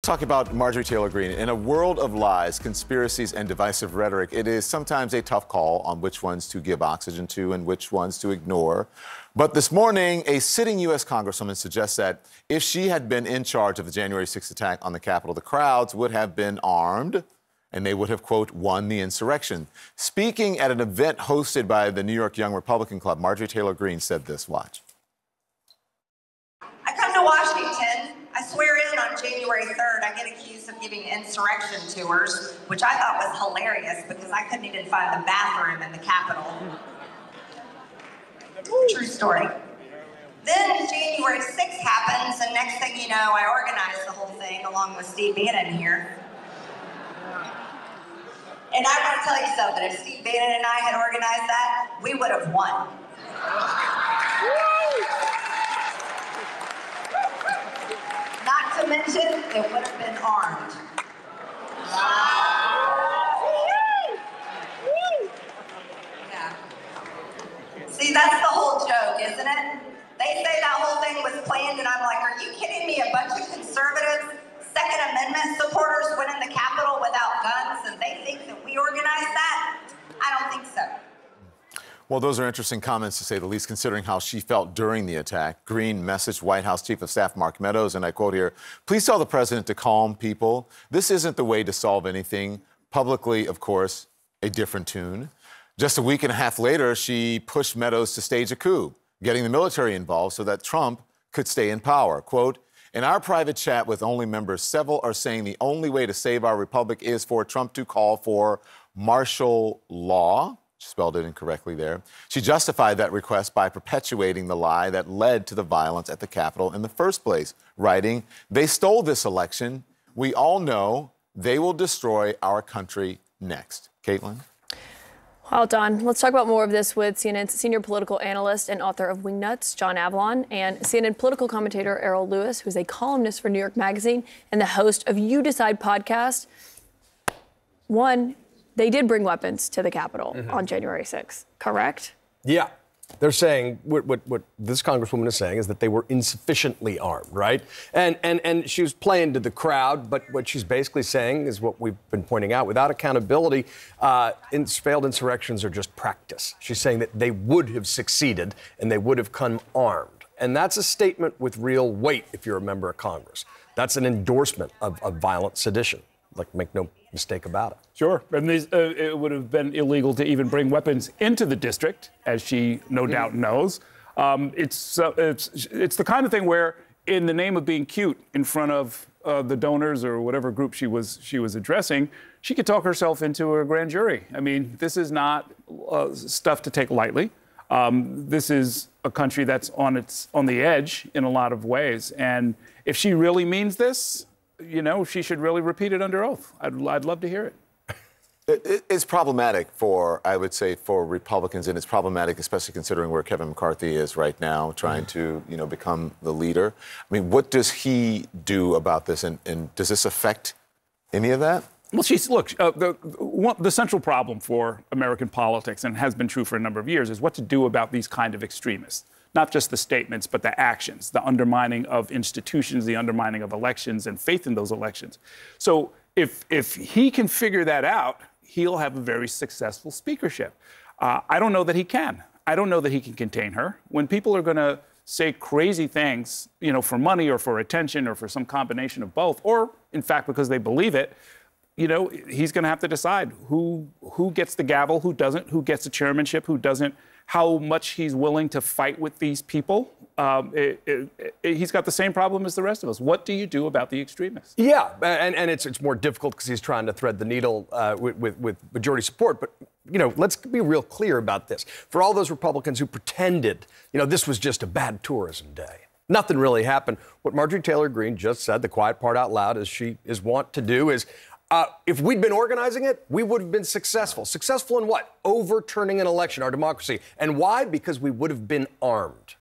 talk about Marjorie Taylor Greene. In a world of lies, conspiracies, and divisive rhetoric, it is sometimes a tough call on which ones to give oxygen to and which ones to ignore. But this morning, a sitting U.S. Congresswoman suggests that if she had been in charge of the January 6th attack on the Capitol, the crowds would have been armed and they would have, quote, won the insurrection. Speaking at an event hosted by the New York Young Republican Club, Marjorie Taylor Greene said this. Watch. I come to Washington. I swear in on January 3rd. I get accused of giving insurrection tours, which I thought was hilarious because I couldn't even find the bathroom in the Capitol. True story. Then January 6th happens, and next thing you know, I organized the whole thing along with Steve Bannon here. And I want to tell you something. If Steve Bannon and I had organized that, we would have won. Not to mention, it would have been armed. Yeah. See, that's the whole joke, isn't it? They say that whole thing was planned, and I'm like, are you kidding me? A bunch of conservatives, Second Amendment supporters went in the Capitol without guns, and they think that we organized that? I don't think so. Well, those are interesting comments, to say the least, considering how she felt during the attack. Greene messaged White House Chief of Staff Mark Meadows, and I quote here, "Please tell the president to calm people. This isn't the way to solve anything." Publicly, of course, a different tune. Just a week and a half later, she pushed Meadows to stage a coup, getting the military involved so that Trump could stay in power. Quote, "In our private chat with only members, several are saying the only way to save our republic is for Trump to call for martial law." She spelled it incorrectly there. She justified that request by perpetuating the lie that led to the violence at the Capitol in the first place, writing, "They stole this election. We all know they will destroy our country next." Caitlin? Well, Don, let's talk about more of this with CNN's senior political analyst and author of Wingnuts, John Avlon, and CNN political commentator Errol Lewis, who's a columnist for New York Magazine and the host of You Decide podcast. One, they did bring weapons to the Capitol on January 6th, correct? Yeah. They're saying, what this congresswoman is saying is that they were insufficiently armed, right? And she was playing to the crowd, but what she's basically saying is what we've been pointing out. Without accountability, failed insurrections are just practice. She's saying that they would have succeeded and they would have come armed. And that's a statement with real weight if you're a member of Congress. That's an endorsement of violent sedition. Like, make no mistake about it. Sure. And it would have been illegal to even bring weapons into the district, as she no doubt knows. It's the kind of thing where, in the name of being cute in front of the donors or whatever group she was addressing, she could talk herself into a grand jury. I mean, this is not stuff to take lightly. This is a country that's on the edge in a lot of ways. And if she really means this, you know, she should really repeat it under oath. I'd love to hear it. It's problematic for, I would say, for Republicans, and it's problematic, especially considering where Kevin McCarthy is right now, trying to, you know, become the leader. I mean, what does he do about this, and does this affect any of that? Well, the central problem for American politics, and has been true for a number of years, is what to do about these kind of extremists. Not just the statements, but the actions, the undermining of institutions, the undermining of elections and faith in those elections. So if he can figure that out, he'll have a very successful speakership. I don't know that he can. I don't know that he can contain her. When people are going to say crazy things, you know, for money or for attention or for some combination of both, or in fact because they believe it, you know, he's going to have to decide who gets the gavel, who doesn't, who gets the chairmanship, who doesn't, how much he's willing to fight with these people. He's got the same problem as the rest of us. What do you do about the extremists? Yeah, and it's more difficult because he's trying to thread the needle with majority support. But, you know, let's be real clear about this. For all those Republicans who pretended, you know, this was just a bad tourism day, nothing really happened. What Marjorie Taylor Greene just said, the quiet part out loud, as she is wont to do, is if we'd been organizing it, we would have been successful. Successful in what? Overturning an election, our democracy. And why? Because we would have been armed.